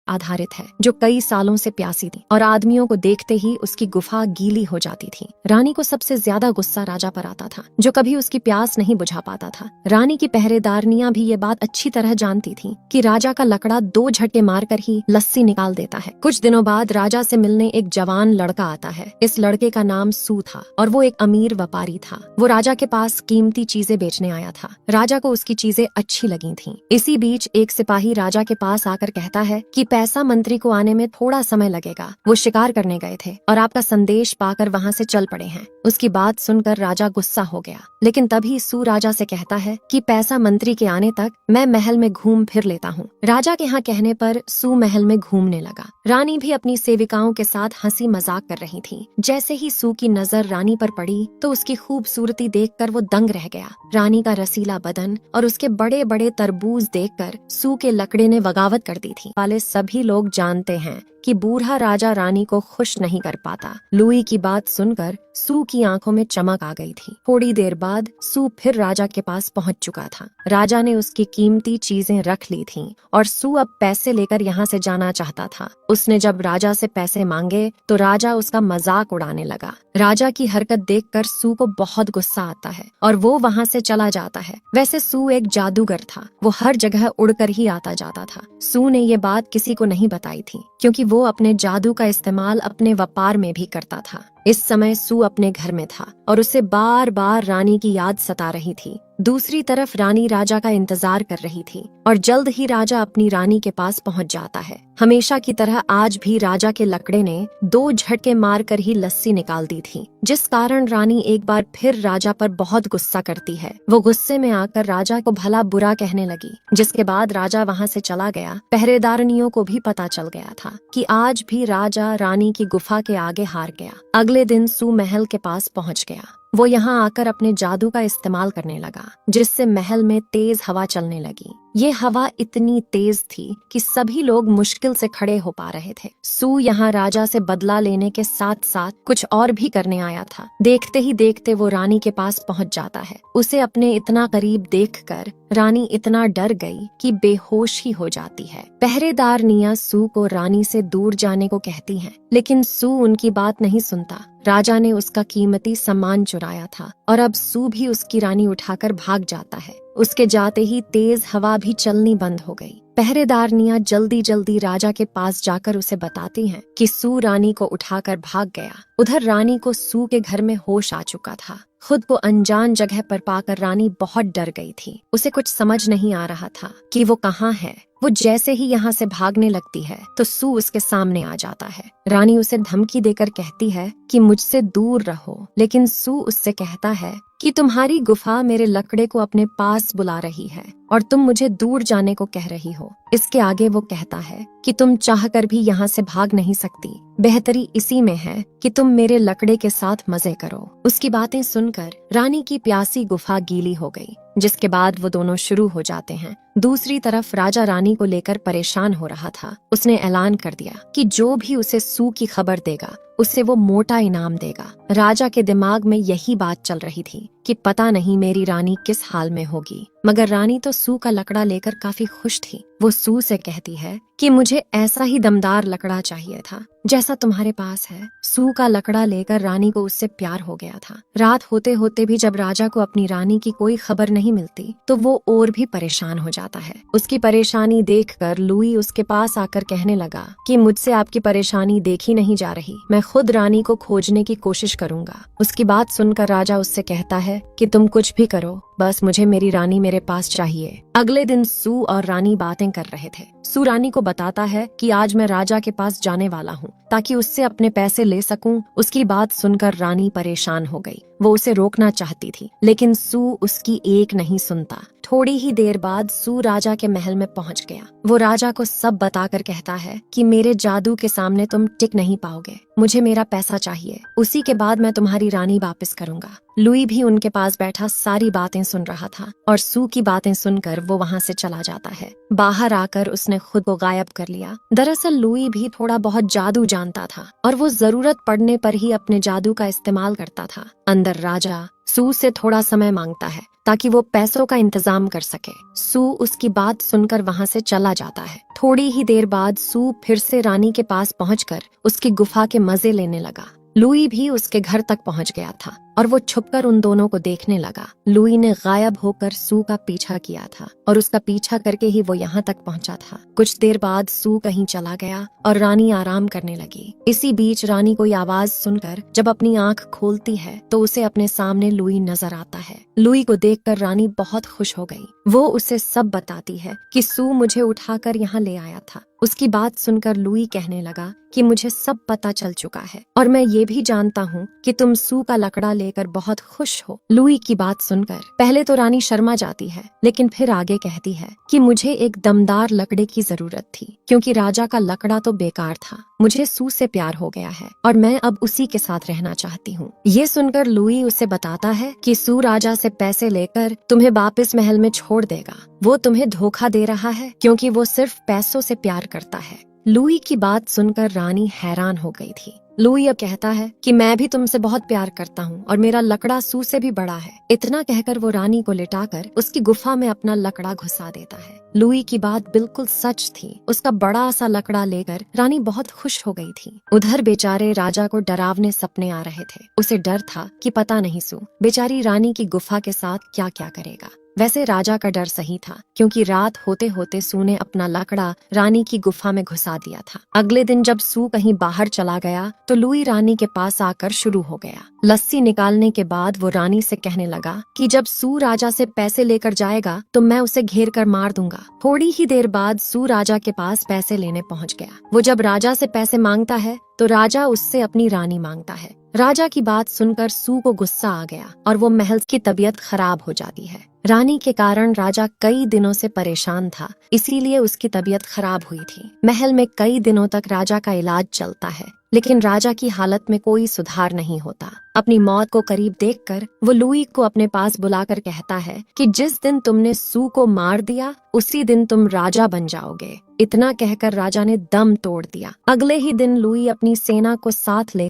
आधारित है, जो कई सालों से प्यासी थी और आदमियों को देखते ही उसकी गुफा गीली हो जाती थी। रानी को सबसे ज्यादा गुस्सा राजा पर आता था, जो कभी उसकी प्यास नहीं बुझा पाता था। रानी की पहरेदारनियां भी ये बात अच्छी तरह जानती थी कि राजा का लकड़ा 2 झटके मारकर ही लस्सी निकाल देता है। कुछ दिनों बाद राजा से मिलने एक जवान लड़का आता है। इस लड़के का नाम सू था और वो एक अमीर व्यापारी था। वो राजा के पास कीमती चीजें बेचने आया था। राजा को उसकी चीजें अच्छी लगी थीं। इसी बीच एक सिपाही राजा के पास आकर कहता है कि पैसा मंत्री को आने में थोड़ा समय लगेगा, वो शिकार करने गए थे और आपका संदेश पाकर वहाँ से चल पड़े हैं। उसकी बात सुनकर राजा गुस्सा हो गया, लेकिन तभी सू राजा से कहता है कि पैसा मंत्री के आने तक मैं महल में घूम फिर लेता हूँ। राजा के यहाँ कहने पर सू महल में घूमने लगा। रानी भी अपनी सेविकाओं के साथ हंसी मजाक कर रही थी। जैसे ही सू की नजर रानी पर पड़ी तो उसकी खूबसूरती देखकर वो दंग रह गया। रानी का रसीला बदन और उसके बड़े बड़े तरबूज देखकर सू के लकड़े ने बगावत कर दी थी। वाले सभी लोग जानते हैं कि बूढ़ा राजा रानी को खुश नहीं कर पाता। लुई की बात सुनकर सू की आंखों में चमक आ गई थी। थोड़ी देर बाद सू फिर राजा के पास पहुंच चुका था। राजा ने उसकी कीमती चीजें रख ली थीं और सू अब पैसे लेकर यहाँ से जाना चाहता था। उसने जब राजा से पैसे मांगे तो राजा उसका मजाक उड़ाने लगा। राजा की हरकत देखकर सू को बहुत गुस्सा आता है और वो वहाँ से चला जाता है। वैसे सू एक जादूगर था, वो हर जगह उड़कर ही आता जाता था। सू ने ये बात किसी को नहीं बताई थी, क्योंकि वो अपने जादू का इस्तेमाल अपने व्यापार में भी करता था। इस समय सू अपने घर में था और उसे बार बार रानी की याद सता रही थी। दूसरी तरफ रानी राजा का इंतजार कर रही थी और जल्द ही राजा अपनी रानी के पास पहुंच जाता है। हमेशा की तरह आज भी राजा के लकड़े ने 2 झटके मारकर ही लस्सी निकाल दी थी, जिस कारण रानी एक बार फिर राजा पर बहुत गुस्सा करती है। वो गुस्से में आकर राजा को भला बुरा कहने लगी, जिसके बाद राजा वहाँ से चला गया। पहरेदारनियों को भी पता चल गया था कि आज भी राजा रानी की गुफा के आगे हार गया। अगले दिन सू महल के पास पहुँच गया। वो यहाँ आकर अपने जादू का इस्तेमाल करने लगा, जिससे महल में तेज हवा चलने लगी। ये हवा इतनी तेज थी कि सभी लोग मुश्किल से खड़े हो पा रहे थे। सू यहाँ राजा से बदला लेने के साथ साथ कुछ और भी करने आया था। देखते ही देखते वो रानी के पास पहुँच जाता है। उसे अपने इतना करीब देखकर रानी इतना डर गई कि बेहोश ही हो जाती है। पहरेदारनियां सू को रानी से दूर जाने को कहती हैं, लेकिन सू उनकी बात नहीं सुनता। राजा ने उसका कीमती सामान चुराया था और अब सू भी उसकी रानी उठाकर भाग जाता है। उसके जाते ही तेज हवा भी चलनी बंद हो गई। पहरेदारनियां जल्दी जल्दी राजा के पास जाकर उसे बताती हैं कि सू रानी को उठाकर भाग गया। उधर रानी को सू के घर में होश आ चुका था। खुद को अनजान जगह पर पाकर रानी बहुत डर गई थी। उसे कुछ समझ नहीं आ रहा था कि वो कहाँ है। वो जैसे ही यहाँ से भागने लगती है तो सू उसके सामने आ जाता है। रानी उसे धमकी देकर कहती है कि मुझसे दूर रहो, लेकिन सू उससे कहता है कि तुम्हारी गुफा मेरे लकड़े को अपने पास बुला रही है और तुम मुझे दूर जाने को कह रही हो। इसके आगे वो कहता है कि तुम चाहकर भी यहाँ से भाग नहीं सकती। बेहतरी इसी में है कि तुम मेरे लकड़े के साथ मजे करो। उसकी बातें सुनकर रानी की प्यासी गुफा गीली हो गई, जिसके बाद वो दोनों शुरू हो जाते हैं। दूसरी तरफ राजा रानी को लेकर परेशान हो रहा था। उसने ऐलान कर दिया कि जो भी उसे सू की खबर देगा उससे वो मोटा इनाम देगा। राजा के दिमाग में यही बात चल रही थी कि पता नहीं मेरी रानी किस हाल में होगी। मगर रानी तो सू का लकड़ा लेकर काफी खुश थी। वो सू से कहती है कि मुझे ऐसा ही दमदार लकड़ा चाहिए था जैसा तुम्हारे पास है। सू का लकड़ा लेकर रानी को उससे प्यार हो गया था। रात होते होते भी जब राजा को अपनी रानी की कोई खबर नहीं मिलती तो वो और भी परेशान हो जाता है। उसकी परेशानी देखकर लुई उसके पास आकर कहने लगा कि मुझसे आपकी परेशानी देखी नहीं जा रही, मैं खुद रानी को खोजने की कोशिश करूंगा। उसकी बात सुनकर राजा उससे कहता है कि तुम कुछ भी करो, बस मुझे मेरी रानी मेरे पास चाहिए। अगले दिन सू और रानी बातें कर रहे थे। सू रानी को बताता है कि आज मैं राजा के पास जाने वाला हूँ ताकि उससे अपने पैसे ले सकूं। उसकी बात सुनकर रानी परेशान हो गई। वो उसे रोकना चाहती थी, लेकिन सू उसकी एक नहीं सुनता। थोड़ी ही देर बाद सू राजा के महल में पहुंच गया। वो राजा को सब बताकर कहता है कि मेरे जादू के सामने तुम टिक नहीं पाओगे, मुझे मेरा पैसा चाहिए, उसी के बाद मैं तुम्हारी रानी वापस करूंगा। लुई भी उनके पास बैठा सारी बातें सुन रहा था और सू की बातें सुनकर वो वहाँ से चला जाता है। बाहर आकर उसने खुद को गायब कर लिया। दरअसल लुई भी थोड़ा बहुत जादू जानता था और वो जरूरत पड़ने पर ही अपने जादू का इस्तेमाल करता था। अंदर राजा सू से थोड़ा समय मांगता है ताकि वो पैसों का इंतजाम कर सके। सू उसकी बात सुनकर वहां से चला जाता है। थोड़ी ही देर बाद सू फिर से रानी के पास पहुंचकर उसकी गुफा के मजे लेने लगा। लुई भी उसके घर तक पहुंच गया था और वो छुपकर उन दोनों को देखने लगा। लुई ने गायब होकर सू का पीछा किया था और उसका पीछा करके ही वो यहाँ तक पहुंचा था। कुछ देर बाद सू कहीं चला गया और रानी आराम करने लगी। इसी बीच रानी कोई आवाज सुनकर जब अपनी आंख खोलती है तो उसे अपने सामने लुई नजर आता है। लुई को देखकर रानी बहुत खुश हो गई। वो उसे सब बताती है कि सू मुझे उठाकर यहाँ ले आया था। उसकी बात सुनकर लुई कहने लगा कि मुझे सब पता चल चुका है और मैं ये भी जानता हूँ कि तुम सू का लकड़ा लेकर बहुत खुश हो। लुई की बात सुनकर पहले तो रानी शर्मा जाती है, लेकिन फिर आगे कहती है कि मुझे एक दमदार लकड़े की जरूरत थी क्योंकि राजा का लकड़ा तो बेकार था। मुझे सू से प्यार हो गया है और मैं अब उसी के साथ रहना चाहती हूँ। ये सुनकर लुई उसे बताता है कि सू राजा से पैसे लेकर तुम्हें वापस महल में छोड़ देगा। वो तुम्हें धोखा दे रहा है क्योंकि वो सिर्फ पैसों से प्यार करता है। लुई की बात सुनकर रानी हैरान हो गई थी। लुई अब कहता है कि मैं भी तुमसे बहुत प्यार करता हूँ और मेरा लकड़ा सू से भी बड़ा है। इतना कहकर वो रानी को लिटाकर उसकी गुफा में अपना लकड़ा घुसा देता है। लुई की बात बिल्कुल सच थी। उसका बड़ा सा लकड़ा लेकर रानी बहुत खुश हो गई थी। उधर बेचारे राजा को डरावने सपने आ रहे थे। उसे डर था कि पता नहीं सू बेचारी रानी की गुफा के साथ क्या क्या करेगा। वैसे राजा का डर सही था क्योंकि रात होते होते सू ने अपना लकड़ा रानी की गुफा में घुसा दिया था। अगले दिन जब सू कहीं बाहर चला गया तो लुई रानी के पास आकर शुरू हो गया। लस्सी निकालने के बाद वो रानी से कहने लगा कि जब सू राजा से पैसे लेकर जाएगा तो मैं उसे घेर कर मार दूंगा। थोड़ी ही देर बाद सू राजा के पास पैसे लेने पहुंच गया। वो जब राजा से पैसे मांगता है तो राजा उससे अपनी रानी मांगता है। राजा की बात सुनकर सू को गुस्सा आ गया और वो महल की तबीयत खराब हो जाती है। रानी के कारण राजा कई दिनों से परेशान था, इसीलिए उसकी तबीयत खराब हुई थी। महल में कई दिनों तक राजा का इलाज चलता है, लेकिन राजा की हालत में कोई सुधार नहीं होता। अपनी मौत को करीब देखकर वो लुई को अपने पास बुलाकर कहता है कि जिस दिन तुमने सू को मार दिया उसी दिन तुम राजा बन जाओगे। इतना कहकर राजा ने दम तोड़ दिया। अगले ही दिन लुई अपनी सेना को साथ ले